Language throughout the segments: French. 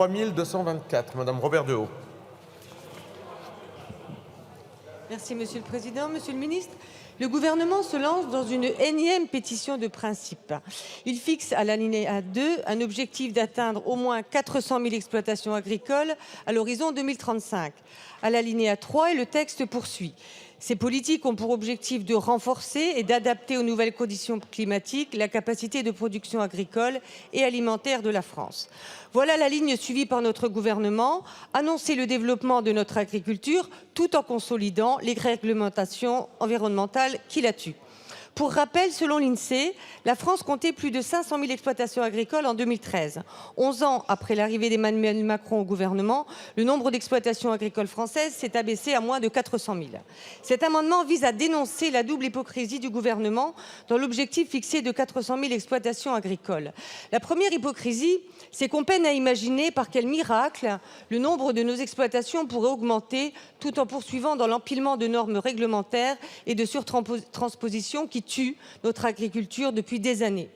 3224, Madame Robert Dehaut. Merci Monsieur le Président. Monsieur le Ministre, le gouvernement se lance dans une énième pétition de principe. Il fixe à l'alinéa 2 un objectif d'atteindre au moins 400 000 exploitations agricoles à l'horizon 2035. À l'alinéa 3, et le texte poursuit. Ces politiques ont pour objectif de renforcer et d'adapter aux nouvelles conditions climatiques la capacité de production agricole et alimentaire de la France. Voilà la ligne suivie par notre gouvernement, annoncer le développement de notre agriculture tout en consolidant les réglementations environnementales qui la tuent. Pour rappel, selon l'INSEE, la France comptait plus de 500 000 exploitations agricoles en 2013. 11 ans après l'arrivée d'Emmanuel Macron au gouvernement, le nombre d'exploitations agricoles françaises s'est abaissé à moins de 400 000. Cet amendement vise à dénoncer la double hypocrisie du gouvernement dans l'objectif fixé de 400 000 exploitations agricoles. La première hypocrisie, c'est qu'on peine à imaginer par quel miracle le nombre de nos exploitations pourrait augmenter tout en poursuivant dans l'empilement de normes réglementaires et de surtransposition qui tuent notre agriculture depuis des années.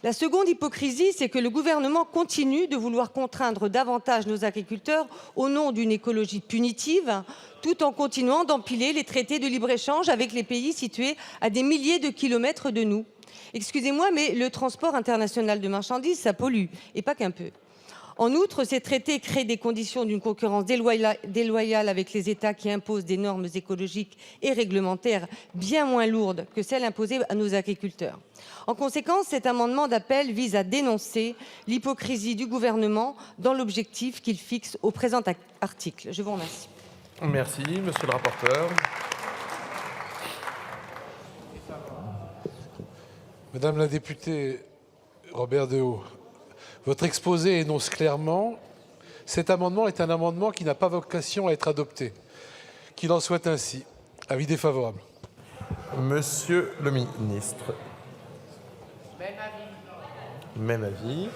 La seconde hypocrisie, c'est que le gouvernement continue de vouloir contraindre davantage nos agriculteurs au nom d'une écologie punitive, tout en continuant d'empiler les traités de libre-échange avec les pays situés à des milliers de kilomètres de nous. Excusez-moi, mais le transport international de marchandises, ça pollue, et pas qu'un peu. En outre, ces traités créent des conditions d'une concurrence déloyale avec les États qui imposent des normes écologiques et réglementaires bien moins lourdes que celles imposées à nos agriculteurs. En conséquence, cet amendement d'appel vise à dénoncer l'hypocrisie du gouvernement dans l'objectif qu'il fixe au présent article. Je vous remercie. Merci, Monsieur le rapporteur. Madame la députée Robert Dehaut, votre exposé énonce clairement « Cet amendement est un amendement qui n'a pas vocation à être adopté. Qu'il en soit ainsi. Avis défavorable. » Monsieur le ministre. Même avis. Même avis.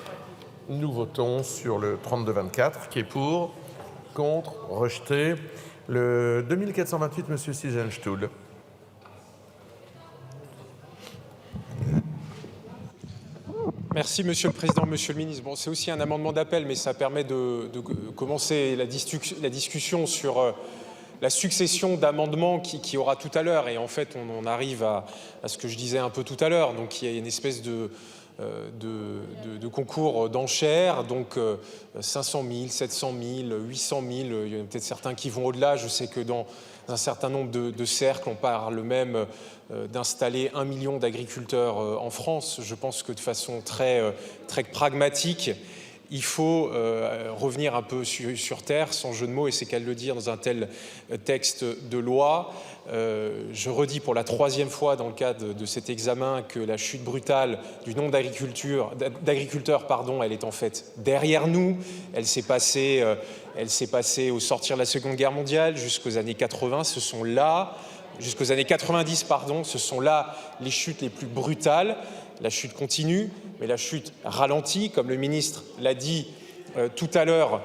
Nous votons sur le 3224, qui est pour, contre, rejeté. Le 2428, Monsieur Sigenstuhl. Merci Monsieur le Président, Monsieur le Ministre. Bon, c'est aussi un amendement d'appel, mais ça permet de commencer la discussion sur la succession d'amendements qui aura tout à l'heure. Et en fait, on arrive à ce que je disais un peu tout à l'heure. Donc, il y a une espèce de concours d'enchères, donc 500 000, 700 000, 800 000, il y en a peut-être certains qui vont au-delà. Je sais que dans un certain nombre de cercles, on parle même d'installer 1 million d'agriculteurs en France. Je pense que de façon très pragmatique, il faut revenir un peu sur terre, sans jeu de mots, et c'est qu'à le dire dans un tel texte de loi. Je redis pour la 3e fois dans le cadre de cet examen que la chute brutale du nombre d'agriculteurs, elle est en fait derrière nous. Elle s'est passée au sortir de la Seconde Guerre mondiale jusqu'aux années 80. Ce sont là, jusqu'aux années 90, ce sont là les chutes les plus brutales. La chute continue, mais la chute ralentit. Comme le ministre l'a dit tout à l'heure,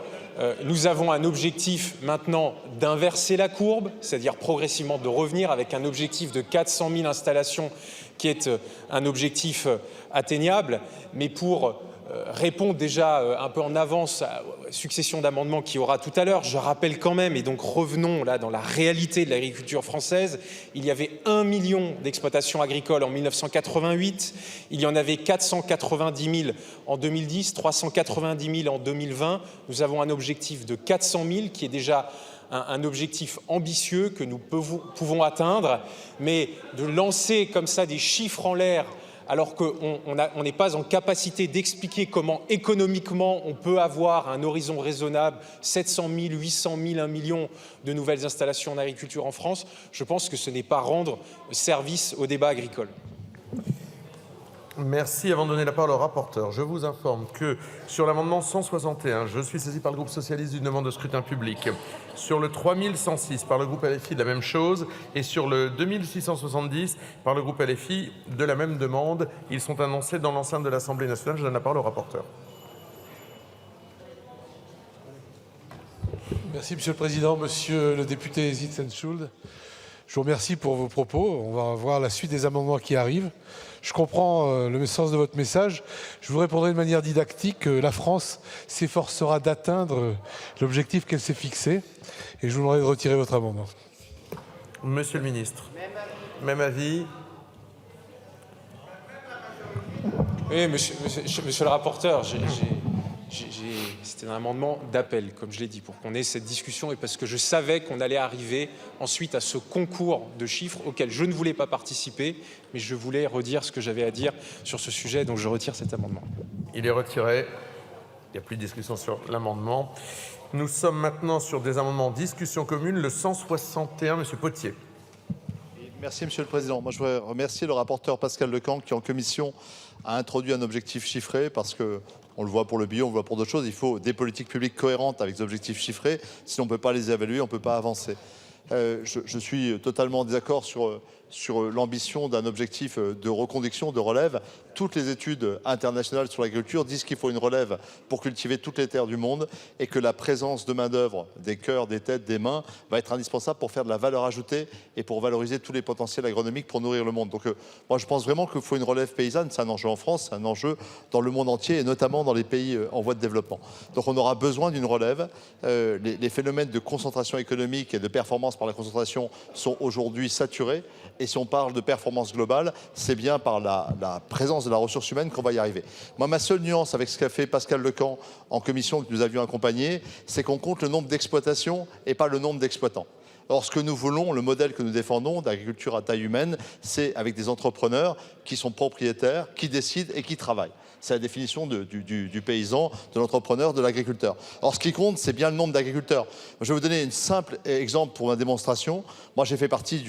nous avons un objectif maintenant d'inverser la courbe, c'est-à-dire progressivement de revenir avec un objectif de 400 000 installations qui est un objectif atteignable. Mais pour répondre déjà un peu en avance à la succession d'amendements qu'il y aura tout à l'heure, je rappelle quand même, et donc revenons là dans la réalité de l'agriculture française, il y avait 1 million d'exploitations agricoles en 1988, il y en avait 490 000 en 2010, 390 000 en 2020, nous avons un objectif de 400 000 qui est déjà un objectif ambitieux que nous pouvons atteindre, mais de lancer comme ça des chiffres en l'air alors qu'on n'est pas en capacité d'expliquer comment économiquement on peut avoir un horizon raisonnable, 700 000, 800 000, 1 million de nouvelles installations en agriculture en France, je pense que ce n'est pas rendre service au débat agricole. Merci. Avant de donner la parole au rapporteur, je vous informe que sur l'amendement 161, je suis saisi par le groupe socialiste d'une demande de scrutin public. Sur le 3106, par le groupe LFI, de la même chose. Et sur le 2670, par le groupe LFI, de la même demande. Ils sont annoncés dans l'enceinte de l'Assemblée nationale. Je donne la parole au rapporteur. Merci Monsieur le Président, Monsieur le député Sigenstuhl. Je vous remercie pour vos propos. On va voir la suite des amendements qui arrivent. Je comprends le sens de votre message. Je vous répondrai de manière didactique que la France s'efforcera d'atteindre l'objectif qu'elle s'est fixé. Et je vous demanderai de retirer votre amendement. Monsieur le ministre. Même avis. Oui, monsieur le rapporteur, c'était un amendement d'appel, comme je l'ai dit, pour qu'on ait cette discussion et parce que je savais qu'on allait arriver ensuite à ce concours de chiffres auquel je ne voulais pas participer, mais je voulais redire ce que j'avais à dire sur ce sujet, donc je retire cet amendement. Il est retiré. Il n'y a plus de discussion sur l'amendement. Nous sommes maintenant sur des amendements en discussion commune. Le 161, monsieur Potier. Merci, Monsieur le Président. Moi, je voudrais remercier le rapporteur Pascal Lecamp qui, en commission, a introduit un objectif chiffré parce que, on le voit pour le bio, on le voit pour d'autres choses, il faut des politiques publiques cohérentes avec des objectifs chiffrés. Sinon, on ne peut pas les évaluer, on ne peut pas avancer. Je suis totalement en désaccord sur l'ambition d'un objectif de reconduction, de relève. Toutes les études internationales sur l'agriculture disent qu'il faut une relève pour cultiver toutes les terres du monde et que la présence de main-d'œuvre, des cœurs, des têtes, des mains, va être indispensable pour faire de la valeur ajoutée et pour valoriser tous les potentiels agronomiques pour nourrir le monde. Donc moi je pense vraiment qu'il faut une relève paysanne. C'est un enjeu en France, c'est un enjeu dans le monde entier et notamment dans les pays en voie de développement. Donc on aura besoin d'une relève. Les phénomènes de concentration économique et de performance par la concentration sont aujourd'hui saturés. Et si on parle de performance globale, c'est bien par la présence de la ressource humaine qu'on va y arriver. Moi, ma seule nuance avec ce qu'a fait Pascal Lecamp en commission que nous avions accompagné, c'est qu'on compte le nombre d'exploitations et pas le nombre d'exploitants. Or, ce que nous voulons, le modèle que nous défendons d'agriculture à taille humaine, c'est avec des entrepreneurs qui sont propriétaires, qui décident et qui travaillent. C'est la définition du paysan, de l'entrepreneur, de l'agriculteur. Or, ce qui compte, c'est bien le nombre d'agriculteurs. Je vais vous donner un simple exemple pour ma démonstration. Moi, j'ai fait partie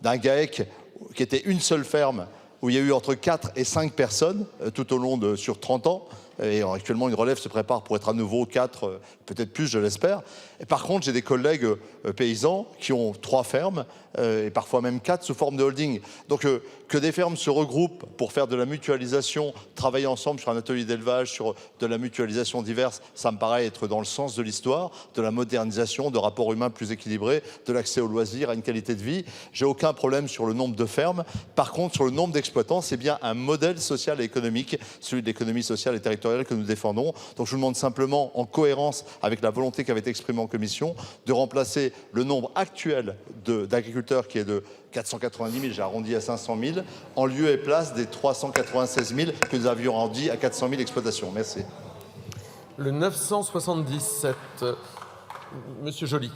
d'un GAEC qui était une seule ferme où il y a eu entre 4 et 5 personnes tout au long sur 30 ans. Et actuellement, une relève se prépare pour être à nouveau 4, peut-être plus, je l'espère. Et par contre, j'ai des collègues paysans qui ont 3 fermes et parfois même 4 sous forme de holding. Donc, que des fermes se regroupent pour faire de la mutualisation, travailler ensemble sur un atelier d'élevage, sur de la mutualisation diverse, ça me paraît être dans le sens de l'histoire, de la modernisation, de rapports humains plus équilibrés, de l'accès aux loisirs, à une qualité de vie. J'ai aucun problème sur le nombre de fermes. Par contre, sur le nombre d'exploitants, c'est bien un modèle social et économique, celui de l'économie sociale et territoriale que nous défendons. Donc je vous demande simplement, en cohérence avec la volonté qui avait été exprimée en commission, de remplacer le nombre actuel d'agriculteurs qui est de 490 000, j'ai arrondi à 500 000, en lieu et place des 396 000 que nous avions arrondi à 400 000 exploitations. Merci. Le 977, monsieur Joly.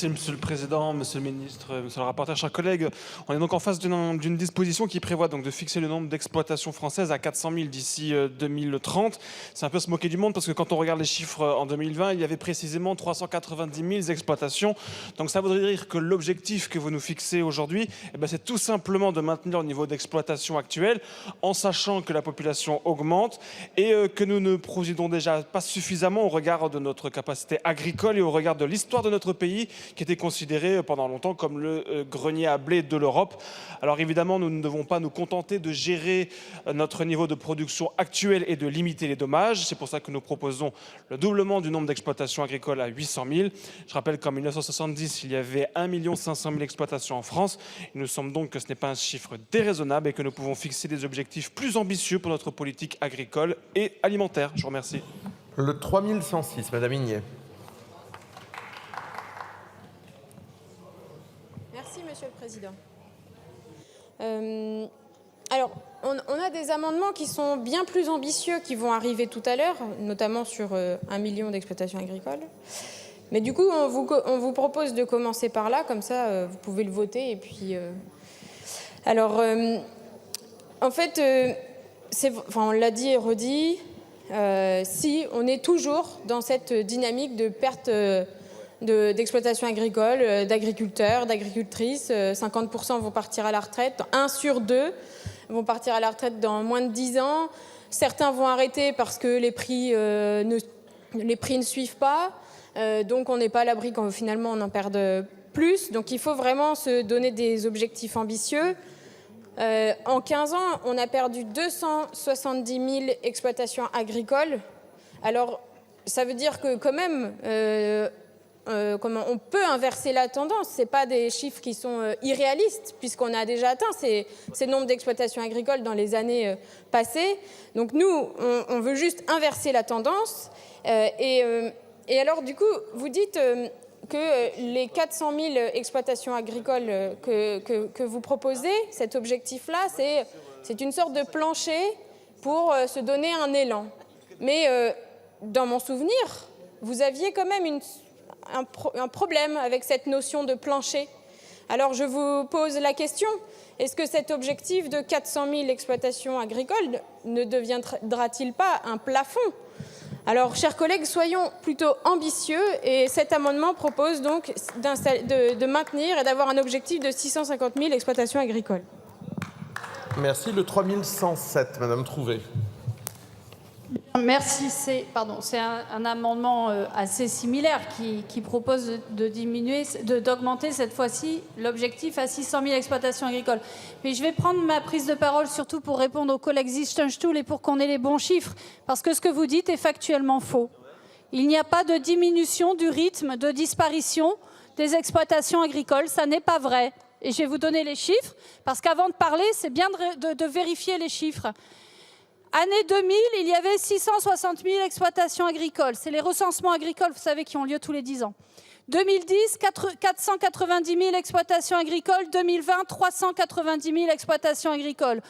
Monsieur le Président, Monsieur le Ministre, Monsieur le rapporteur, chers collègues, on est donc en face d'une disposition qui prévoit donc de fixer le nombre d'exploitations françaises à 400 000 d'ici 2030. C'est un peu se moquer du monde parce que quand on regarde les chiffres en 2020, il y avait précisément 390 000 exploitations. Donc ça voudrait dire que l'objectif que vous nous fixez aujourd'hui, c'est tout simplement de maintenir le niveau d'exploitation actuel en sachant que la population augmente et que nous ne produisons déjà pas suffisamment au regard de notre capacité agricole et au regard de l'histoire de notre pays, qui était considéré pendant longtemps comme le grenier à blé de l'Europe. Alors évidemment, nous ne devons pas nous contenter de gérer notre niveau de production actuel et de limiter les dommages. C'est pour ça que nous proposons le doublement du nombre d'exploitations agricoles à 800 000. Je rappelle qu'en 1970, il y avait 1 500 000 exploitations en France. Il nous semble donc que ce n'est pas un chiffre déraisonnable et que nous pouvons fixer des objectifs plus ambitieux pour notre politique agricole et alimentaire. Je vous remercie. Le 3106, madame Ignet. Monsieur le Président. Alors, on a des amendements qui sont bien plus ambitieux qui vont arriver tout à l'heure, notamment sur 1 million d'exploitations agricoles. Mais du coup, on vous propose de commencer par là, comme ça, vous pouvez le voter. Et puis, alors, en fait, on l'a dit et redit, si on est toujours dans cette dynamique de perte d'exploitation agricole, d'agriculteurs, d'agricultrices. 50% vont partir à la retraite. 1 sur 2 vont partir à la retraite dans moins de 10 ans. Certains vont arrêter parce que les prix ne suivent pas. Donc on n'est pas à l'abri quand finalement on en perde plus. Donc il faut vraiment se donner des objectifs ambitieux. En 15 ans, on a perdu 270 000 exploitations agricoles. Alors ça veut dire que quand même... on peut inverser la tendance. Ce n'est pas des chiffres qui sont irréalistes, puisqu'on a déjà atteint ces nombres d'exploitations agricoles dans les années passées. Donc nous, on veut juste inverser la tendance. Et alors, du coup, vous dites que les 400 000 exploitations agricoles que vous proposez, cet objectif-là, c'est une sorte de plancher pour se donner un élan. Mais dans mon souvenir, vous aviez quand même un problème avec cette notion de plancher. Alors je vous pose la question, est-ce que cet objectif de 400 000 exploitations agricoles ne deviendra-t-il pas un plafond ? Alors, chers collègues, soyons plutôt ambitieux et cet amendement propose donc de maintenir et d'avoir un objectif de 650 000 exploitations agricoles. Merci. Le 3107, Madame Trouvé. Merci. C'est un amendement assez similaire qui propose d'augmenter cette fois-ci l'objectif à 600 000 exploitations agricoles. Mais je vais prendre ma prise de parole surtout pour répondre aux collègues Zichtenstuhl et pour qu'on ait les bons chiffres, parce que ce que vous dites est factuellement faux. Il n'y a pas de diminution du rythme de disparition des exploitations agricoles, ça n'est pas vrai. Et je vais vous donner les chiffres, parce qu'avant de parler, c'est bien de vérifier les chiffres. Année 2000, il y avait 660 000 exploitations agricoles. C'est les recensements agricoles, vous savez, qui ont lieu tous les 10 ans. 2010, 490 000 exploitations agricoles. 2020, 390 000 exploitations agricoles.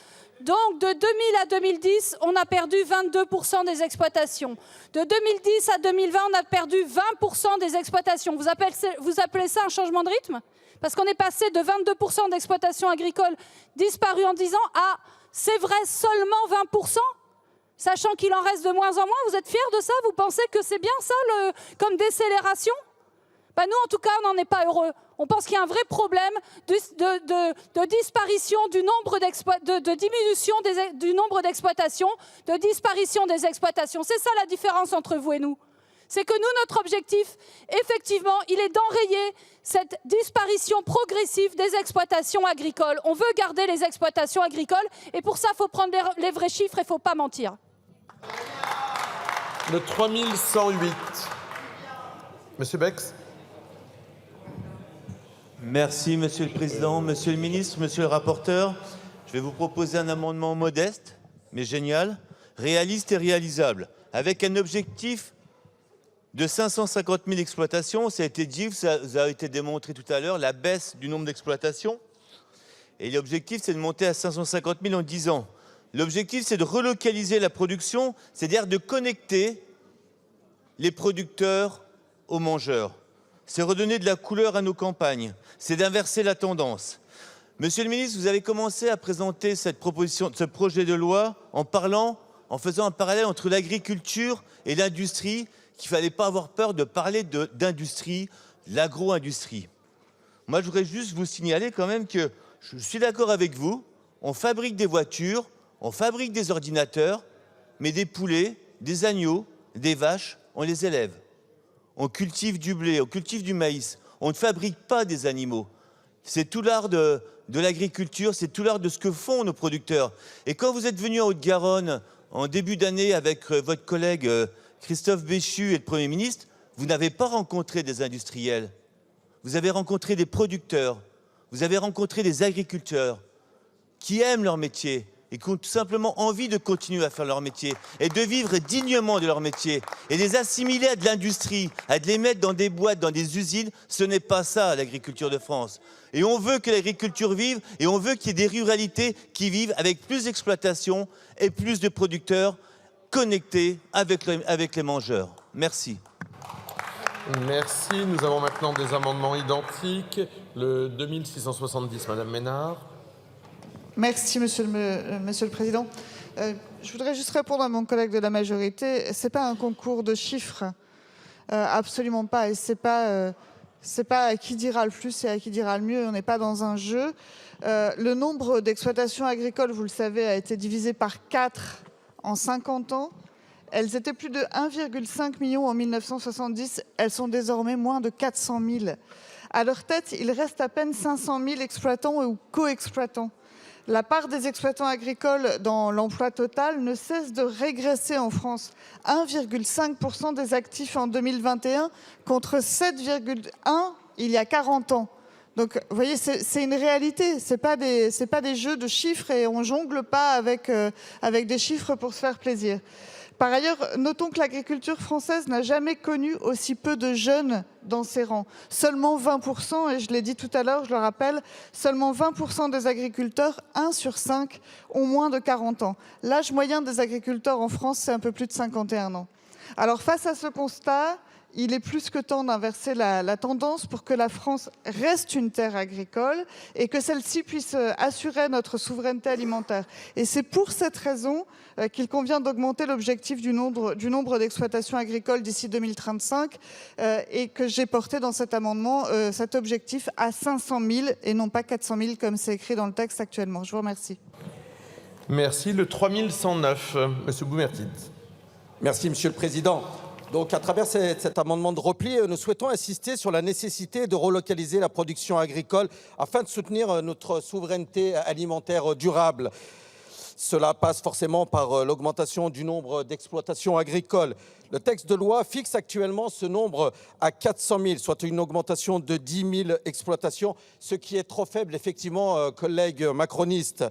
Donc, de 2000 à 2010, on a perdu 22% des exploitations. De 2010 à 2020, on a perdu 20% des exploitations. Vous appelez ça un changement de rythme ? Parce qu'on est passé de 22% d'exploitations agricoles disparues en 10 ans à... C'est vrai, seulement 20%, sachant qu'il en reste de moins en moins. Vous êtes fiers de ça? Vous pensez que c'est bien ça comme décélération? Nous, en tout cas, on n'en est pas heureux. On pense qu'il y a un vrai problème de disparition du nombre de diminution du nombre d'exploitations, de disparition des exploitations. C'est ça la différence entre vous et nous. C'est que nous, notre objectif, effectivement, il est d'enrayer cette disparition progressive des exploitations agricoles. On veut garder les exploitations agricoles et pour ça, il faut prendre les vrais chiffres et il ne faut pas mentir. Le 3108. Monsieur Bex. Merci, Monsieur le Président. Monsieur le Ministre, Monsieur le Rapporteur, je vais vous proposer un amendement modeste, mais génial, réaliste et réalisable, avec un objectif de 550 000 exploitations. Ça a été dit, ça a été démontré tout à l'heure, la baisse du nombre d'exploitations. Et l'objectif, c'est de monter à 550 000 en 10 ans. L'objectif, c'est de relocaliser la production, c'est-à-dire de connecter les producteurs aux mangeurs. C'est redonner de la couleur à nos campagnes. C'est d'inverser la tendance. Monsieur le ministre, vous avez commencé à présenter ce projet de loi en faisant un parallèle entre l'agriculture et l'industrie, qu'il ne fallait pas avoir peur de parler d'industrie, l'agro-industrie. Moi, je voudrais juste vous signaler quand même que je suis d'accord avec vous, on fabrique des voitures, on fabrique des ordinateurs, mais des poulets, des agneaux, des vaches, on les élève. On cultive du blé, on cultive du maïs, on ne fabrique pas des animaux. C'est tout l'art de l'agriculture, c'est tout l'art de ce que font nos producteurs. Et quand vous êtes venu en Haute-Garonne en début d'année avec votre collègue Christophe Béchu et le Premier ministre, vous n'avez pas rencontré des industriels. Vous avez rencontré des producteurs, vous avez rencontré des agriculteurs qui aiment leur métier et qui ont tout simplement envie de continuer à faire leur métier et de vivre dignement de leur métier. Et les assimiler à de l'industrie, à de les mettre dans des boîtes, dans des usines, ce n'est pas ça l'agriculture de France. Et on veut que l'agriculture vive et on veut qu'il y ait des ruralités qui vivent avec plus d'exploitation et plus de producteurs connectés avec les mangeurs. Merci. Merci. Nous avons maintenant des amendements identiques. Le 2670, Madame Ménard. Merci, Monsieur le Président. Je voudrais juste répondre à mon collègue de la majorité. Ce n'est pas un concours de chiffres, absolument pas. Et c'est pas à qui dira le plus et à qui dira le mieux. On n'est pas dans un jeu. Le nombre d'exploitations agricoles, vous le savez, a été divisé par 4 en 50 ans. Elles étaient plus de 1,5 million en 1970. Elles sont désormais moins de 400 000. À leur tête, il reste à peine 500 000 exploitants ou co-exploitants. La part des exploitants agricoles dans l'emploi total ne cesse de régresser en France. 1,5% des actifs en 2021 contre 7,1% il y a 40 ans. Donc, vous voyez, c'est une réalité. C'est pas des jeux de chiffres et on jongle pas avec des chiffres pour se faire plaisir. Par ailleurs, notons que l'agriculture française n'a jamais connu aussi peu de jeunes dans ses rangs. Seulement 20%, et je l'ai dit tout à l'heure, je le rappelle, seulement 20% des agriculteurs, 1 sur 5, ont moins de 40 ans. L'âge moyen des agriculteurs en France, c'est un peu plus de 51 ans. Alors face à ce constat, il est plus que temps d'inverser la tendance pour que la France reste une terre agricole et que celle-ci puisse assurer notre souveraineté alimentaire. Et c'est pour cette raison qu'il convient d'augmenter l'objectif du nombre d'exploitations agricoles d'ici 2035 et que j'ai porté dans cet amendement cet objectif à 500 000 et non pas 400 000 comme c'est écrit dans le texte actuellement. Je vous remercie. Merci. Le 3109, Monsieur Boumertit. Merci, Monsieur le Président. Donc, à travers cet amendement de repli, nous souhaitons insister sur la nécessité de relocaliser la production agricole afin de soutenir notre souveraineté alimentaire durable. Cela passe forcément par l'augmentation du nombre d'exploitations agricoles. Le texte de loi fixe actuellement ce nombre à 400 000, soit une augmentation de 10 000 exploitations, ce qui est trop faible, effectivement, collègues macronistes.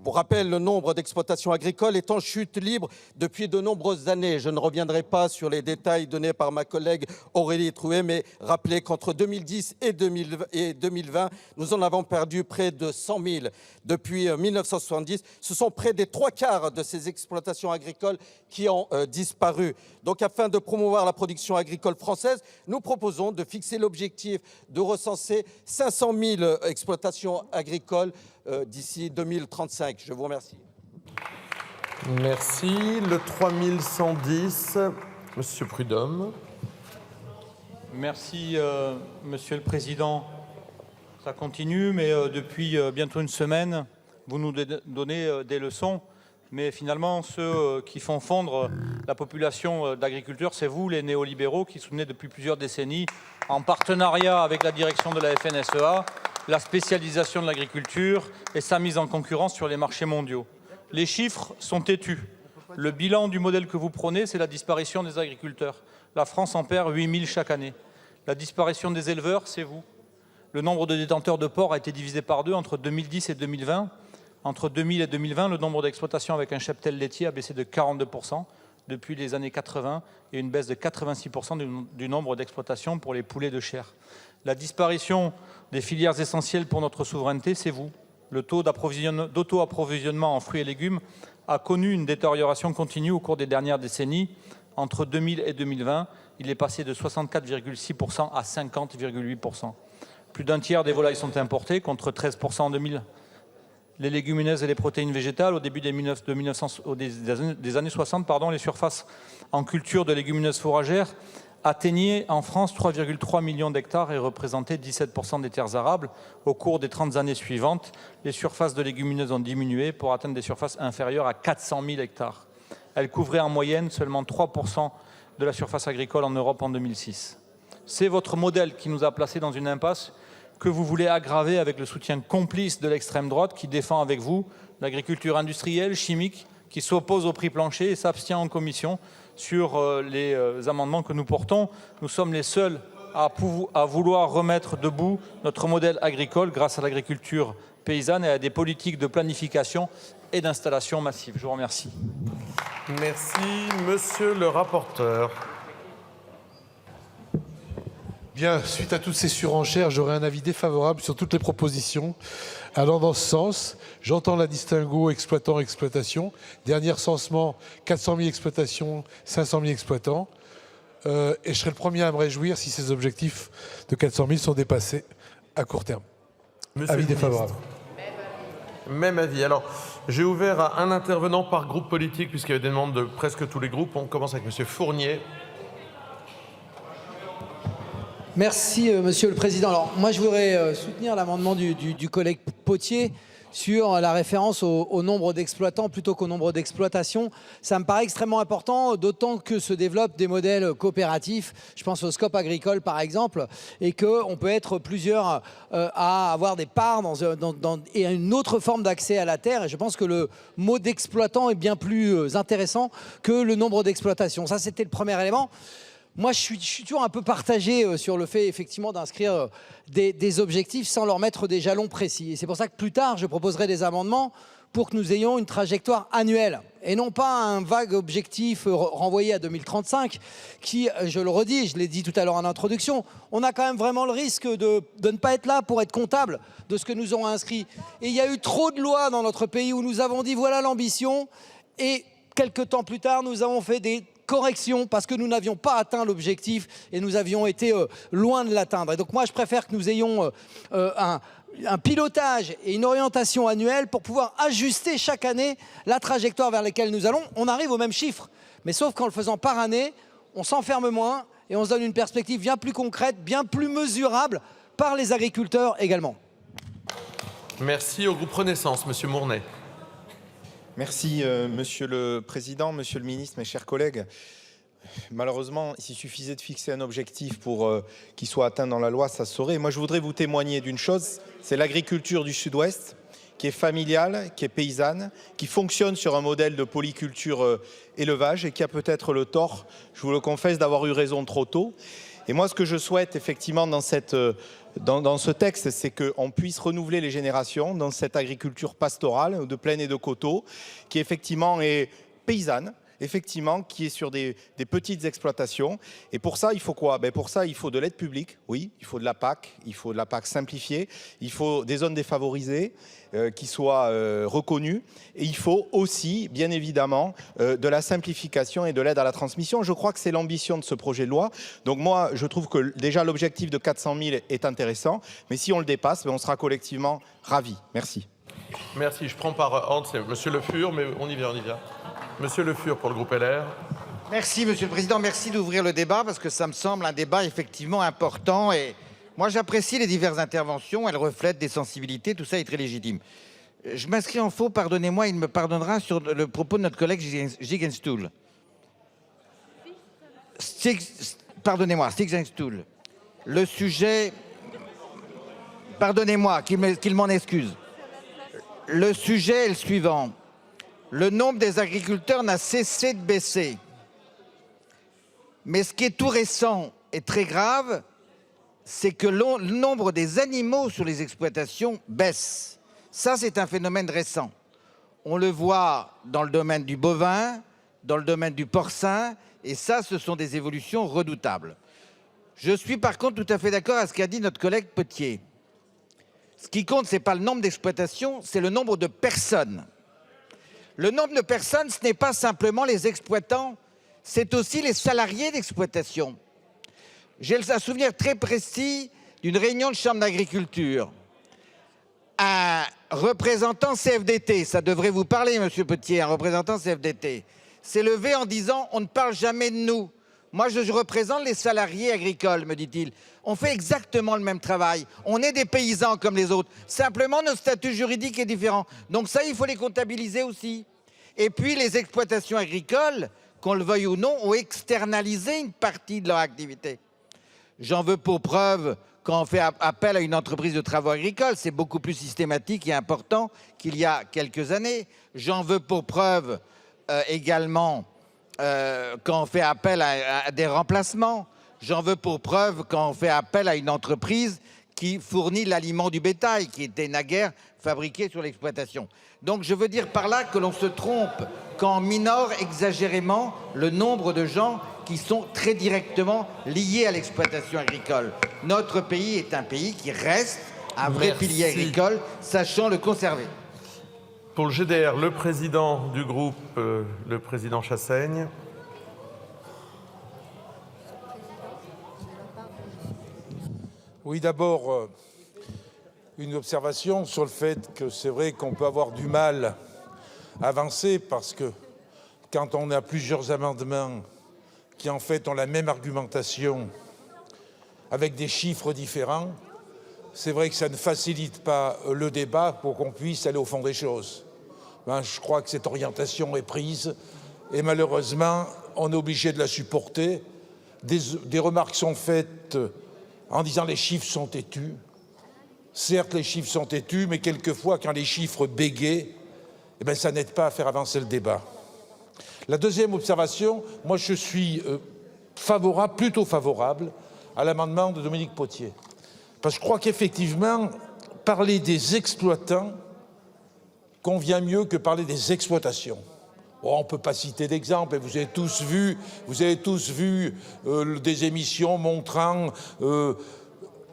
Pour rappel, le nombre d'exploitations agricoles est en chute libre depuis de nombreuses années. Je ne reviendrai pas sur les détails donnés par ma collègue Aurélie Trouet, mais rappelez qu'entre 2010 et 2020, nous en avons perdu près de 100 000. Depuis 1970, ce sont près des 3/4 de ces exploitations agricoles qui ont disparu. Donc, afin de promouvoir la production agricole française, nous proposons de fixer l'objectif de recenser 500 000 exploitations agricoles d'ici 2035. Je vous remercie. Merci. Le 3110, Monsieur Prudhomme. Merci, Monsieur le Président. Ça continue, mais depuis bientôt une semaine, vous nous donnez des leçons. Mais finalement, ceux qui font fondre la population d'agriculteurs, c'est vous, les néolibéraux, qui soutenez depuis plusieurs décennies, en partenariat avec la direction de la FNSEA, la spécialisation de l'agriculture et sa mise en concurrence sur les marchés mondiaux. Les chiffres sont têtus. Le bilan du modèle que vous prônez, c'est la disparition des agriculteurs. La France en perd 8 000 chaque année. La disparition des éleveurs, c'est vous. Le nombre de détenteurs de porcs a été divisé par 2 entre 2010 et 2020. Entre 2000 et 2020, le nombre d'exploitations avec un cheptel laitier a baissé de 42% depuis les années 80 et une baisse de 86% du nombre d'exploitations pour les poulets de chair. La disparition des filières essentielles pour notre souveraineté, c'est vous. Le taux d'auto-approvisionnement en fruits et légumes a connu une détérioration continue au cours des dernières décennies. Entre 2000 et 2020, il est passé de 64,6% à 50,8%. Plus d'un tiers des volailles sont importées, contre 13% en 2000. Les légumineuses et les protéines végétales, au début des années 60, les surfaces en culture de légumineuses fourragères atteignaient en France 3,3 millions d'hectares et représentaient 17% des terres arables. Au cours des 30 années suivantes, les surfaces de légumineuses ont diminué pour atteindre des surfaces inférieures à 400 000 hectares. Elles couvraient en moyenne seulement 3% de la surface agricole en Europe en 2006. C'est votre modèle qui nous a placés dans une impasse que vous voulez aggraver avec le soutien complice de l'extrême droite qui défend avec vous l'agriculture industrielle, chimique, qui s'oppose au prix plancher et s'abstient en commission sur les amendements que nous portons. Nous sommes les seuls à vouloir remettre debout notre modèle agricole grâce à l'agriculture paysanne et à des politiques de planification et d'installation massive. Je vous remercie. Merci, Monsieur le rapporteur. Bien, suite à toutes ces surenchères, j'aurai un avis défavorable sur toutes les propositions allant dans ce sens. J'entends la distinguo exploitant-exploitation. Dernier recensement, 400 000 exploitations, 500 000 exploitants. Et je serai le premier à me réjouir si ces objectifs de 400 000 sont dépassés à court terme. Avis défavorable. Même avis. Alors, j'ai ouvert à un intervenant par groupe politique, puisqu'il y avait des demandes de presque tous les groupes. On commence avec Monsieur Fournier. Merci, Monsieur le Président. Alors, moi, je voudrais soutenir l'amendement du collègue Potier sur la référence au nombre d'exploitants plutôt qu'au nombre d'exploitations. Ça me paraît extrêmement important, d'autant que se développent des modèles coopératifs. Je pense au Scope agricole, par exemple, et qu'on peut être plusieurs à avoir des parts et une autre forme d'accès à la terre. Et je pense que le mot d'exploitant est bien plus intéressant que le nombre d'exploitations. Ça, c'était le premier élément. Moi, je suis toujours un peu partagé sur le fait, effectivement, d'inscrire des objectifs sans leur mettre des jalons précis. Et c'est pour ça que plus tard, je proposerai des amendements pour que nous ayons une trajectoire annuelle et non pas un vague objectif renvoyé à 2035 qui, je le redis, je l'ai dit tout à l'heure en introduction, on a quand même vraiment le risque de ne pas être là pour être comptable de ce que nous aurons inscrit. Et il y a eu trop de lois dans notre pays où nous avons dit voilà l'ambition et quelques temps plus tard, nous avons fait des correction parce que nous n'avions pas atteint l'objectif et nous avions été loin de l'atteindre. Et donc moi, je préfère que nous ayons un pilotage et une orientation annuelle pour pouvoir ajuster chaque année la trajectoire vers laquelle nous allons. On arrive au même chiffre, mais sauf qu'en le faisant par année, on s'enferme moins et on se donne une perspective bien plus concrète, bien plus mesurable par les agriculteurs également. Merci au groupe Renaissance, Monsieur Mournet. Merci, Monsieur le Président, Monsieur le Ministre, mes chers collègues. Malheureusement, s'il suffisait de fixer un objectif pour qu'il soit atteint dans la loi, ça se saurait. Moi, je voudrais vous témoigner d'une chose, c'est l'agriculture du Sud-Ouest, qui est familiale, qui est paysanne, qui fonctionne sur un modèle de polyculture élevage et qui a peut-être le tort, je vous le confesse, d'avoir eu raison trop tôt. Et moi, ce que je souhaite effectivement dans ce texte, c'est qu'on puisse renouveler les générations dans cette agriculture pastorale de plaine et de coteaux, qui effectivement est paysanne, effectivement, qui est sur des petites exploitations. Et pour ça, il faut quoi? Pour ça, il faut de l'aide publique, oui, il faut de la PAC simplifiée, il faut des zones défavorisées qui soient reconnues, et il faut aussi, bien évidemment, de la simplification et de l'aide à la transmission. Je crois que c'est l'ambition de ce projet de loi. Donc moi, je trouve que déjà l'objectif de 400 000 est intéressant, mais si on le dépasse, on sera collectivement ravis. Merci. Merci, je prends par ordre, c'est Monsieur Le Fur, mais on y vient. Monsieur Le Fur pour le groupe LR. Merci Monsieur le Président, merci d'ouvrir le débat parce que ça me semble un débat effectivement important et moi j'apprécie les diverses interventions, elles reflètent des sensibilités, tout ça est très légitime. Je m'inscris en faux, pardonnez-moi, il me pardonnera sur le propos de notre collègue Jigenstuhl. Pardonnez-moi, Jigenstuhl. Le sujet, pardonnez-moi, qu'il m'en excuse. Le sujet est le suivant. Le nombre des agriculteurs n'a cessé de baisser. Mais ce qui est tout récent et très grave, c'est que le nombre des animaux sur les exploitations baisse. Ça, c'est un phénomène récent. On le voit dans le domaine du bovin, dans le domaine du porcin, et ça, ce sont des évolutions redoutables. Je suis par contre tout à fait d'accord avec ce qu'a dit notre collègue Potier. Ce qui compte, ce n'est pas le nombre d'exploitations, c'est le nombre de personnes. Le nombre de personnes, ce n'est pas simplement les exploitants, c'est aussi les salariés d'exploitation. J'ai un souvenir très précis d'une réunion de chambre d'agriculture. Un représentant CFDT, ça devrait vous parler, Monsieur Potier, un représentant CFDT, s'est levé en disant « on ne parle jamais de nous ». Moi, je représente les salariés agricoles, me dit-il. On fait exactement le même travail. On est des paysans comme les autres. Simplement, notre statut juridique est différent. Donc ça, il faut les comptabiliser aussi. Et puis, les exploitations agricoles, qu'on le veuille ou non, ont externalisé une partie de leur activité. J'en veux pour preuve quand on fait appel à une entreprise de travaux agricoles. C'est beaucoup plus systématique et important qu'il y a quelques années. J'en veux pour preuve également quand on fait appel à des remplacements. J'en veux pour preuve quand on fait appel à une entreprise qui fournit l'aliment du bétail, qui était naguère fabriqué sur l'exploitation. Donc je veux dire par là que l'on se trompe quand on minore exagérément le nombre de gens qui sont très directement liés à l'exploitation agricole. Notre pays est un pays qui reste un vrai pilier agricole, sachant le conserver. Pour le GDR, le président du groupe, le président Chassaigne. Oui, d'abord, une observation sur le fait que c'est vrai qu'on peut avoir du mal à avancer parce que quand on a plusieurs amendements qui en fait ont la même argumentation avec des chiffres différents, c'est vrai que ça ne facilite pas le débat pour qu'on puisse aller au fond des choses. Je crois que cette orientation est prise et malheureusement, on est obligé de la supporter. Des remarques sont faites en disant les chiffres sont têtus. Certes, les chiffres sont têtus, mais quelquefois, quand les chiffres bégayent, ça n'aide pas à faire avancer le débat. La deuxième observation, moi je suis plutôt favorable à l'amendement de Dominique Potier. Parce que je crois qu'effectivement, parler des exploitants convient mieux que parler des exploitations. On ne peut pas citer d'exemple, vous avez tous vu des émissions montrant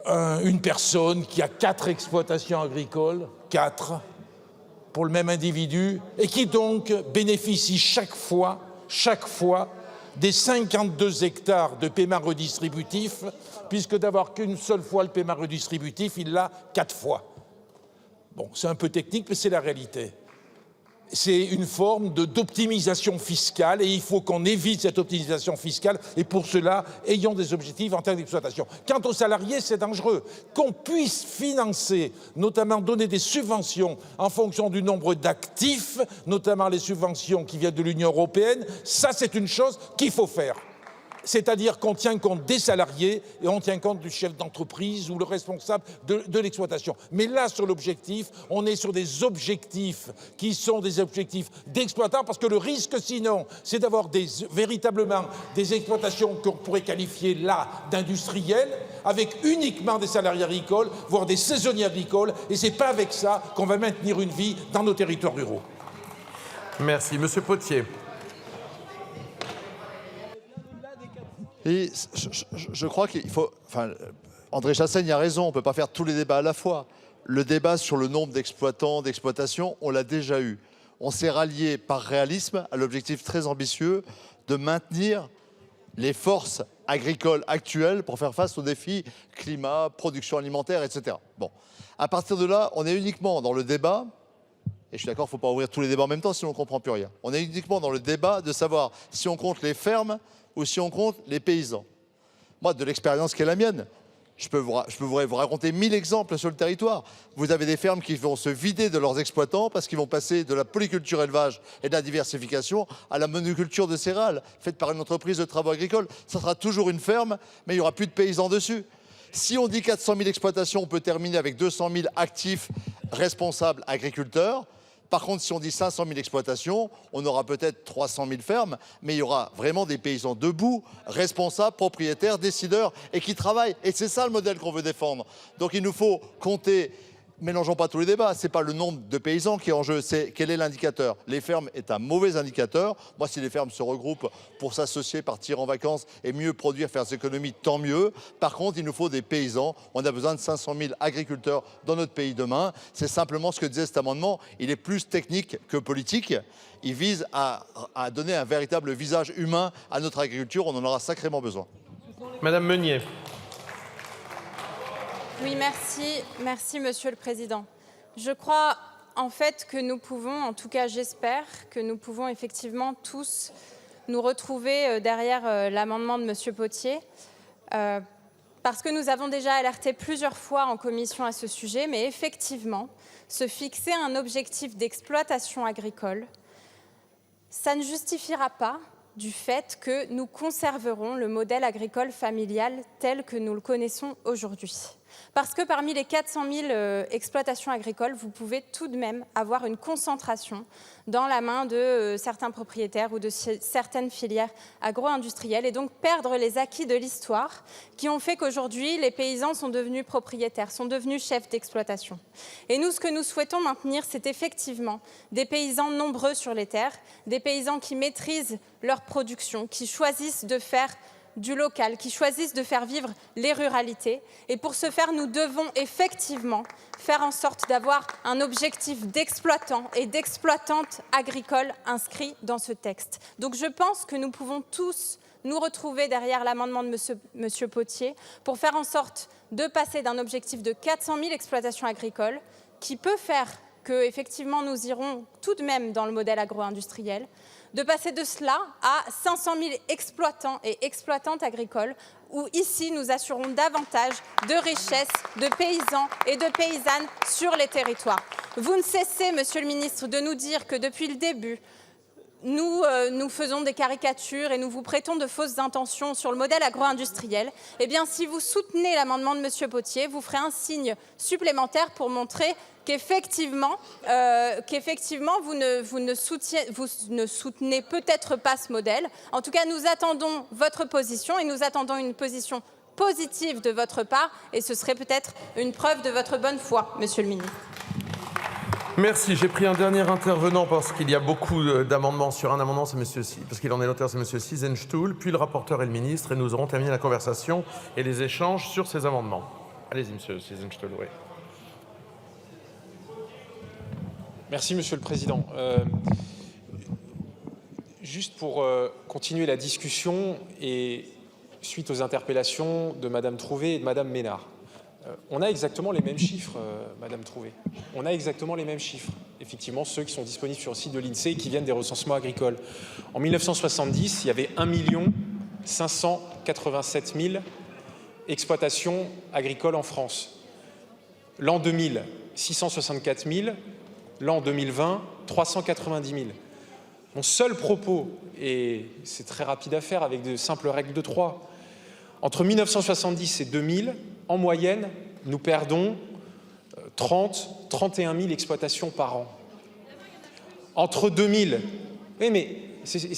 une personne qui a 4 exploitations agricoles, 4, pour le même individu, et qui donc bénéficie chaque fois des 52 hectares de paiement redistributif, puisque d'avoir qu'une seule fois le paiement redistributif, il l'a 4 fois. Bon, c'est un peu technique, mais c'est la réalité. C'est une forme d'optimisation fiscale et il faut qu'on évite cette optimisation fiscale et pour cela, ayons des objectifs en termes d'exploitation. Quant aux salariés, c'est dangereux. Qu'on puisse financer, notamment donner des subventions en fonction du nombre d'actifs, notamment les subventions qui viennent de l'Union européenne, ça c'est une chose qu'il faut faire. C'est-à-dire qu'on tient compte des salariés et on tient compte du chef d'entreprise ou le responsable de l'exploitation. Mais là, sur l'objectif, on est sur des objectifs qui sont des objectifs d'exploitants parce que le risque, sinon, c'est d'avoir véritablement des exploitations qu'on pourrait qualifier là d'industrielles avec uniquement des salariés agricoles, voire des saisonniers agricoles. Et c'est pas avec ça qu'on va maintenir une vie dans nos territoires ruraux. Merci. Monsieur Potier. Et je crois qu'il faut... André Chassaigne a raison, on ne peut pas faire tous les débats à la fois. Le débat sur le nombre d'exploitants, d'exploitations, on l'a déjà eu. On s'est rallié par réalisme à l'objectif très ambitieux de maintenir les forces agricoles actuelles pour faire face aux défis climat, production alimentaire, etc. Bon. À partir de là, on est uniquement dans le débat, et je suis d'accord, il ne faut pas ouvrir tous les débats en même temps, sinon on ne comprend plus rien. On est uniquement dans le débat de savoir si on compte les fermes ou si on compte les paysans. Moi, de l'expérience qui est la mienne, je pourrais vous raconter 1000 exemples sur le territoire. Vous avez des fermes qui vont se vider de leurs exploitants parce qu'ils vont passer de la polyculture élevage et de la diversification à la monoculture de céréales, faite par une entreprise de travaux agricoles. Ça sera toujours une ferme, mais il n'y aura plus de paysans dessus. Si on dit 400 000 exploitations, on peut terminer avec 200 000 actifs responsables agriculteurs. Par contre, si on dit 500 000 exploitations, on aura peut-être 300 000 fermes, mais il y aura vraiment des paysans debout, responsables, propriétaires, décideurs et qui travaillent. Et c'est ça le modèle qu'on veut défendre. Donc il nous faut compter, mélangeons pas tous les débats, c'est pas le nombre de paysans qui est en jeu, c'est quel est l'indicateur. Les fermes est un mauvais indicateur. Moi, si les fermes se regroupent pour s'associer, partir en vacances et mieux produire, faire des économies, tant mieux. Par contre, il nous faut des paysans. On a besoin de 500 000 agriculteurs dans notre pays demain. C'est simplement ce que disait cet amendement. Il est plus technique que politique. Il vise à donner un véritable visage humain à notre agriculture. On en aura sacrément besoin. Madame Meunier. Oui, merci Monsieur le Président. Je crois en fait que nous pouvons, en tout cas j'espère, que nous pouvons effectivement tous nous retrouver derrière l'amendement de Monsieur Potier, parce que nous avons déjà alerté plusieurs fois en commission à ce sujet, mais effectivement, se fixer un objectif d'exploitation agricole, ça ne justifiera pas du fait que nous conserverons le modèle agricole familial tel que nous le connaissons aujourd'hui. Parce que parmi les 400 000 exploitations agricoles, vous pouvez tout de même avoir une concentration dans la main de certains propriétaires ou de certaines filières agro-industrielles et donc perdre les acquis de l'histoire qui ont fait qu'aujourd'hui, les paysans sont devenus propriétaires, sont devenus chefs d'exploitation. Et nous, ce que nous souhaitons maintenir, c'est effectivement des paysans nombreux sur les terres, des paysans qui maîtrisent leur production, qui choisissent de faire du local, qui choisissent de faire vivre les ruralités. Et pour ce faire, nous devons effectivement faire en sorte d'avoir un objectif d'exploitants et d'exploitantes agricoles inscrit dans ce texte. Donc je pense que nous pouvons tous nous retrouver derrière l'amendement de Monsieur Potier pour faire en sorte de passer d'un objectif de 400 000 exploitations agricoles qui peut faire qu'effectivement nous irons tout de même dans le modèle agro-industriel, de passer de cela à 500 000 exploitants et exploitantes agricoles, où ici nous assurons davantage de richesses, de paysans et de paysannes sur les territoires. Vous ne cessez, Monsieur le ministre, de nous dire que depuis le début, nous faisons des caricatures et nous vous prêtons de fausses intentions sur le modèle agro-industriel. Eh bien, si vous soutenez l'amendement de Monsieur Potier, vous ferez un signe supplémentaire pour montrer qu'effectivement, vous ne soutenez peut-être pas ce modèle. En tout cas, nous attendons votre position et nous attendons une position positive de votre part, et ce serait peut-être une preuve de votre bonne foi, Monsieur le ministre. Merci. J'ai pris un dernier intervenant parce qu'il y a beaucoup d'amendements sur un amendement, c'est Monsieur, parce qu'il en est l'auteur, c'est Monsieur Seisenstuhl, puis le rapporteur et le ministre, et nous aurons terminé la conversation et les échanges sur ces amendements. Allez-y, Monsieur Seisenstuhl. Oui. Merci, Monsieur le Président. Juste pour continuer la discussion et suite aux interpellations de Madame Trouvé et de Madame Ménard. On a exactement les mêmes chiffres, Madame Trouvé. On a exactement les mêmes chiffres. Effectivement, ceux qui sont disponibles sur le site de l'INSEE et qui viennent des recensements agricoles. En 1970, il y avait 1 587 000 exploitations agricoles en France. L'an 2000, 664 000. L'an 2020, 390 000. Mon seul propos, et c'est très rapide à faire avec de simples règles de 3, entre 1970 et 2000, en moyenne, nous perdons 31 000 exploitations par an. Entre 2000, oui mais c'est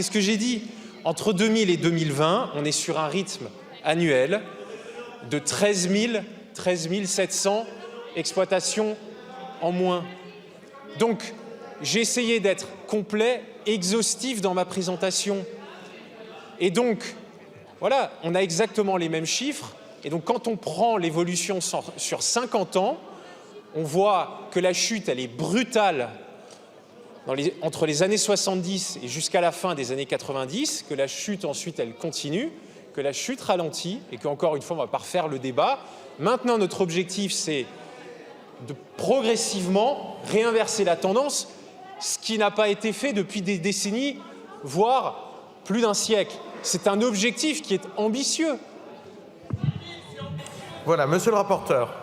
ce que j'ai dit, entre 2000 et 2020, on est sur un rythme annuel de 13 700 exploitations en moins. Donc, j'ai essayé d'être complet, exhaustif dans ma présentation. Et donc, voilà, on a exactement les mêmes chiffres. Et donc, quand on prend l'évolution sur 50 ans, on voit que la chute, elle est brutale entre les années 70 et jusqu'à la fin des années 90, que la chute, ensuite, elle continue, que la chute ralentit, et qu'encore une fois, on ne va pas refaire le débat. Maintenant, notre objectif, c'est de progressivement réinverser la tendance, ce qui n'a pas été fait depuis des décennies, voire plus d'un siècle. C'est un objectif qui est ambitieux. Voilà, Monsieur le rapporteur.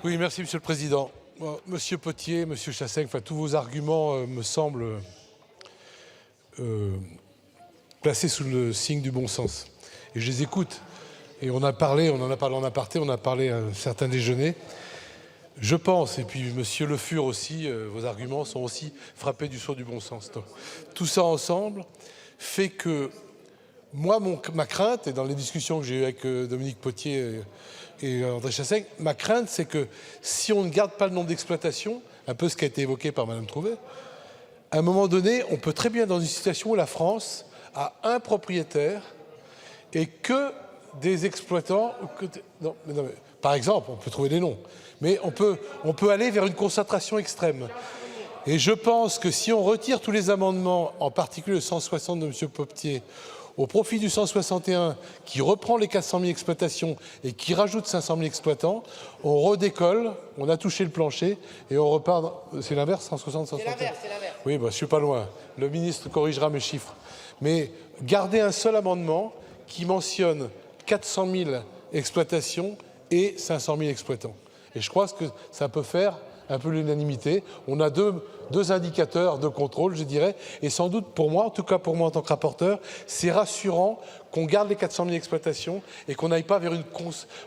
Oui, merci Monsieur le Président. Bon, Monsieur Potier, Monsieur Chassaigne, enfin, tous vos arguments me semblent placés sous le signe du bon sens. Et je les écoute. Et on en a parlé en aparté, on a parlé à un certain déjeuner. Je pense, et puis Monsieur Le Fur aussi, vos arguments sont aussi frappés du sceau du bon sens. Donc, tout ça ensemble fait que moi, ma crainte, et dans les discussions que j'ai eues avec Dominique Potier et André Chassaigne, ma crainte, c'est que si on ne garde pas le nombre d'exploitations, un peu ce qui a été évoqué par Madame Trouvé, à un moment donné, on peut très bien dans une situation où la France a un propriétaire et que des exploitants... Non, mais par exemple, on peut trouver des noms, mais on peut aller vers une concentration extrême. Et je pense que si on retire tous les amendements, en particulier le 160 de M. Potier, au profit du 161 qui reprend les 400 000 exploitations et qui rajoute 500 000 exploitants, on redécolle, on a touché le plancher et on repart... C'est l'inverse, 160, 161 ? C'est l'inverse. Oui, bah, je ne suis pas loin. Le ministre corrigera mes chiffres. Mais gardez un seul amendement qui mentionne 400 000 exploitations et 500 000 exploitants. Et je crois que ça peut faire un peu l'unanimité. On a deux indicateurs de contrôle, je dirais, et sans doute pour moi, en tout cas pour moi en tant que rapporteur, c'est rassurant qu'on garde les 400 000 exploitations et qu'on n'aille pas vers une...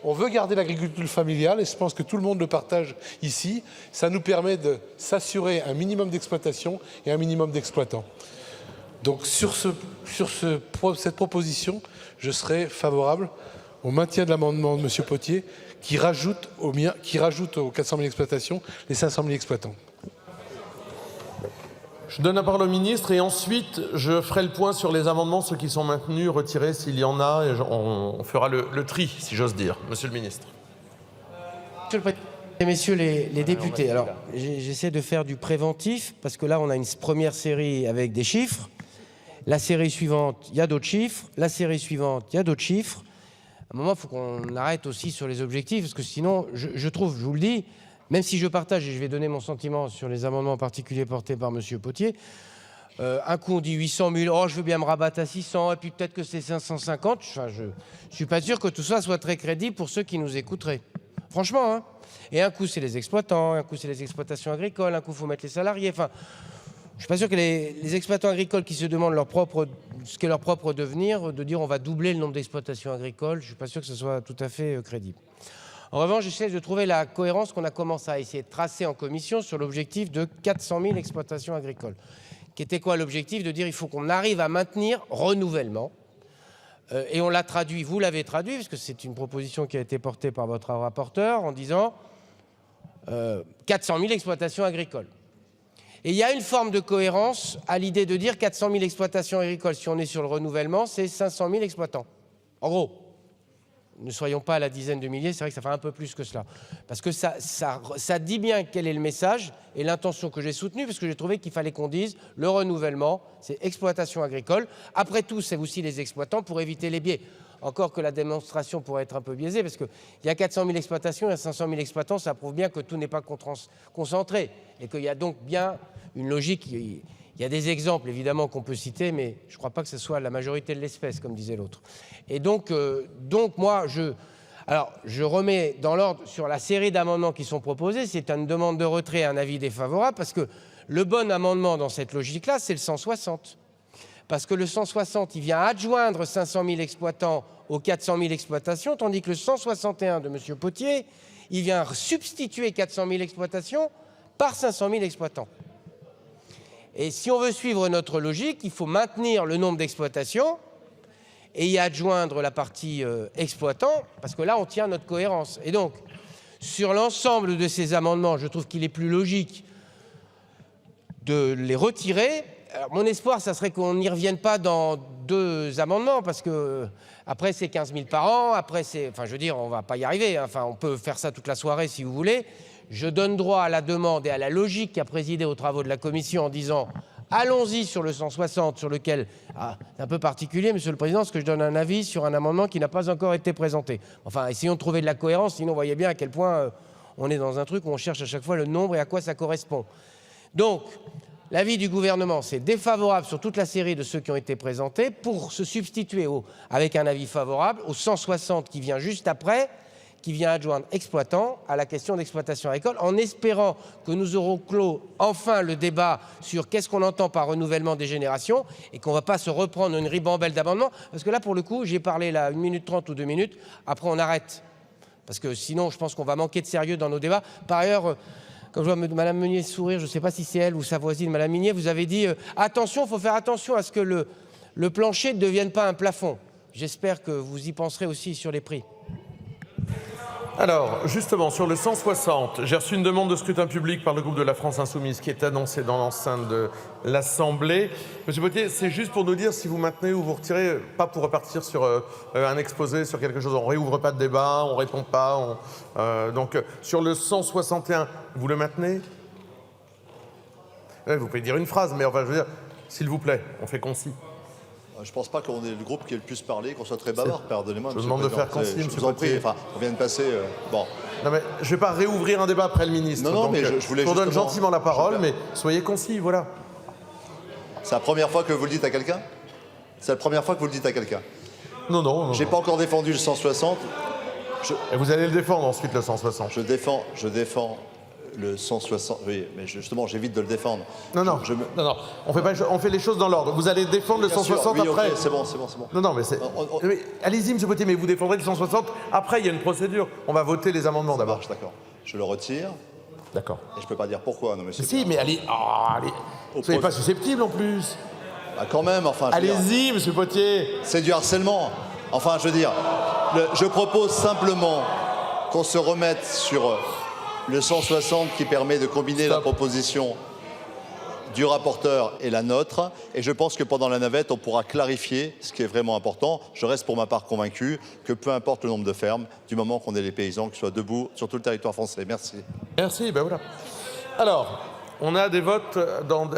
On veut garder l'agriculture familiale, et je pense que tout le monde le partage ici. Ça nous permet de s'assurer un minimum d'exploitation et un minimum d'exploitants. Donc sur cette proposition, je serai favorable au maintien de l'amendement de M. Potier qui rajoute aux 400 000 exploitations les 500 000 exploitants. Je donne la parole au ministre et ensuite je ferai le point sur les amendements, ceux qui sont maintenus, retirés s'il y en a, et on fera le tri, si j'ose dire. Monsieur le ministre. Monsieur le Président et messieurs les députés, alors j'essaie de faire du préventif parce que là on a une première série avec des chiffres. La série suivante, il y a d'autres chiffres. La série suivante, il y a d'autres chiffres. un moment, il faut qu'on arrête aussi sur les objectifs, parce que sinon, je trouve, je vous le dis, même si je partage, et je vais donner mon sentiment sur les amendements en particulier portés par M. Potier, un coup on dit 800 000, oh je veux bien me rabattre à 600, et puis peut-être que c'est 550, enfin, je ne suis pas sûr que tout ça soit très crédible pour ceux qui nous écouteraient. Franchement, hein. Et un coup c'est les exploitants, un coup c'est les exploitations agricoles, un coup il faut mettre les salariés, enfin... Je ne suis pas sûr que les exploitants agricoles qui se demandent ce qu'est leur propre devenir, de dire on va doubler le nombre d'exploitations agricoles, je ne suis pas sûr que ce soit tout à fait crédible. En revanche, j'essaie de trouver la cohérence qu'on a commencé à essayer de tracer en commission sur l'objectif de 400 000 exploitations agricoles. Qui était quoi l'objectif? De dire il faut qu'on arrive à maintenir renouvellement. Et on l'a traduit, vous l'avez traduit, parce que c'est une proposition qui a été portée par votre rapporteur, en disant 400 000 exploitations agricoles. Et il y a une forme de cohérence à l'idée de dire 400 000 exploitations agricoles, si on est sur le renouvellement, c'est 500 000 exploitants. En gros, ne soyons pas à la dizaine de milliers, c'est vrai que ça fait un peu plus que cela. Parce que ça dit bien quel est le message et l'intention que j'ai soutenue, parce que j'ai trouvé qu'il fallait qu'on dise le renouvellement, c'est exploitation agricole. Après tout, c'est aussi les exploitants pour éviter les biais. Encore que la démonstration pourrait être un peu biaisée, parce qu'il y a 400 000 exploitations, il y a 500 000 exploitants, ça prouve bien que tout n'est pas concentré, et qu'il y a donc bien une logique. Il y a des exemples, évidemment, qu'on peut citer, mais je ne crois pas que ce soit la majorité de l'espèce, comme disait l'autre. Et donc moi, je remets dans l'ordre sur la série d'amendements qui sont proposés, c'est une demande de retrait, un avis défavorable, parce que le bon amendement dans cette logique-là, c'est le 160. Parce que le 160, il vient adjoindre 500 000 exploitants aux 400 000 exploitations, tandis que le 161 de M. Potier, il vient substituer 400 000 exploitations par 500 000 exploitants. Et si on veut suivre notre logique, il faut maintenir le nombre d'exploitations et y adjoindre la partie exploitant, parce que là, on tient notre cohérence. Et donc, sur l'ensemble de ces amendements, je trouve qu'il est plus logique de les retirer. Alors, mon espoir, ça serait qu'on n'y revienne pas dans 2 amendements, parce que après c'est 15 000 par an, après c'est... Enfin, je veux dire, on ne va pas y arriver, hein. Enfin, on peut faire ça toute la soirée si vous voulez. Je donne droit à la demande et à la logique qui a présidé aux travaux de la commission en disant allons-y sur le 160, sur lequel... c'est un peu particulier, Monsieur le Président, parce que je donne un avis sur un amendement qui n'a pas encore été présenté. Enfin, essayons de trouver de la cohérence, sinon vous voyez bien à quel point on est dans un truc où on cherche à chaque fois le nombre et à quoi ça correspond. Donc... l'avis du gouvernement, c'est défavorable sur toute la série de ceux qui ont été présentés pour se substituer avec un avis favorable au 160 qui vient juste après, qui vient adjoindre exploitant à la question d'exploitation agricole, en espérant que nous aurons clos enfin le débat sur qu'est-ce qu'on entend par renouvellement des générations et qu'on ne va pas se reprendre une ribambelle d'amendements. Parce que là, pour le coup, j'ai parlé là 1 minute 30 ou 2 minutes, après on arrête. Parce que sinon, je pense qu'on va manquer de sérieux dans nos débats. Par ailleurs... Quand je vois Mme Meunier sourire, je ne sais pas si c'est elle ou sa voisine, Mme Meunier, vous avez dit attention, il faut faire attention à ce que le plancher ne devienne pas un plafond. J'espère que vous y penserez aussi sur les prix. Alors, justement, sur le 160, j'ai reçu une demande de scrutin public par le groupe de la France Insoumise qui est annoncée dans l'enceinte de l'Assemblée. Monsieur Potier, c'est juste pour nous dire si vous maintenez ou vous retirez, pas pour repartir sur un exposé, sur quelque chose. On ne réouvre pas de débat, on ne répond pas. Donc, sur le 161, vous le maintenez? Vous pouvez dire une phrase, mais enfin, je veux dire, s'il vous plaît, on fait concis. Je ne pense pas qu'on est le groupe qui ait le plus parlé, qu'on soit très bavard, pardonnez-moi. Je vous demande de faire concis, monsieur Potier. Enfin, on vient de passer... bon. Non, mais je ne vais pas réouvrir un débat après le ministre. Non, donc, mais je voulais vous donne gentiment la parole, mais soyez concis, voilà. C'est la première fois que vous le dites à quelqu'un? C'est la première fois que vous le dites à quelqu'un? Non. J'ai pas encore défendu le 160. Et vous allez le défendre ensuite, le 160. Je défends le 160, oui, mais justement, j'évite de le défendre. Non, on fait les choses dans l'ordre. Vous allez défendre le 160 oui, après. Okay, c'est bon. Non, mais c'est... Allez-y, monsieur Potier, mais vous défendrez le 160. Après, il y a une procédure. On va voter les amendements d'abord. D'accord. Je le retire. D'accord. Et je ne peux pas dire pourquoi, non, monsieur. Si, mais allez... Vous n'êtes pas susceptible, en plus. Bah, quand même, enfin... Allez-y, monsieur Potier. C'est du harcèlement. Enfin, je veux dire, je propose simplement qu'on se remette sur... le 160 qui permet de combiner la proposition du rapporteur et la nôtre. Et je pense que pendant la navette, on pourra clarifier ce qui est vraiment important. Je reste pour ma part convaincu que peu importe le nombre de fermes, du moment qu'on ait les paysans qui soient debout sur tout le territoire français. Merci. Merci, ben voilà. Alors, On a des votes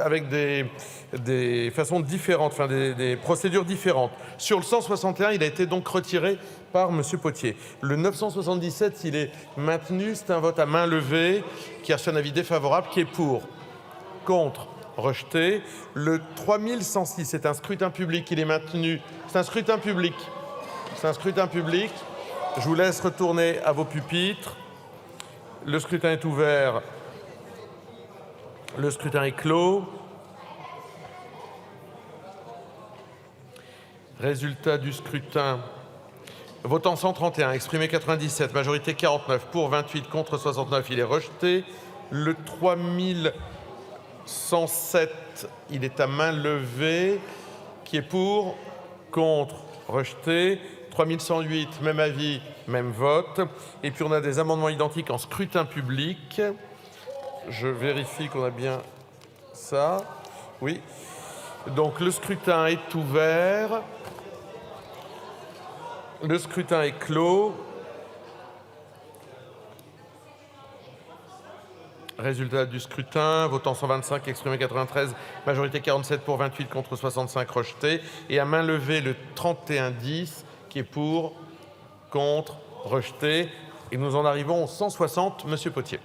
avec des façons différentes, enfin des procédures différentes. Sur le 161, il a été donc retiré par M. Potier. Le 977, il est maintenu. C'est un vote à main levée qui a reçu un avis défavorable, qui est pour, contre, rejeté. Le 3106, c'est un scrutin public, il est maintenu. C'est un scrutin public. C'est un scrutin public. Je vous laisse retourner à vos pupitres. Le scrutin est ouvert. Le scrutin est clos. Résultat du scrutin. Votant 131, exprimé 97, majorité 49, pour 28, contre 69, il est rejeté. Le 3107, il est à main levée. Qui est pour, contre, rejeté. 3108, même avis, même vote. Et puis on a des amendements identiques en scrutin public. Je vérifie qu'on a bien ça. Oui. Donc le scrutin est ouvert. Le scrutin est clos. Résultat du scrutin, votant 125, exprimé 93, majorité 47 pour 28 contre 65 rejeté. Et à main levée le 3110 qui est pour, contre, rejeté. Et nous en arrivons au 160, Monsieur Potier.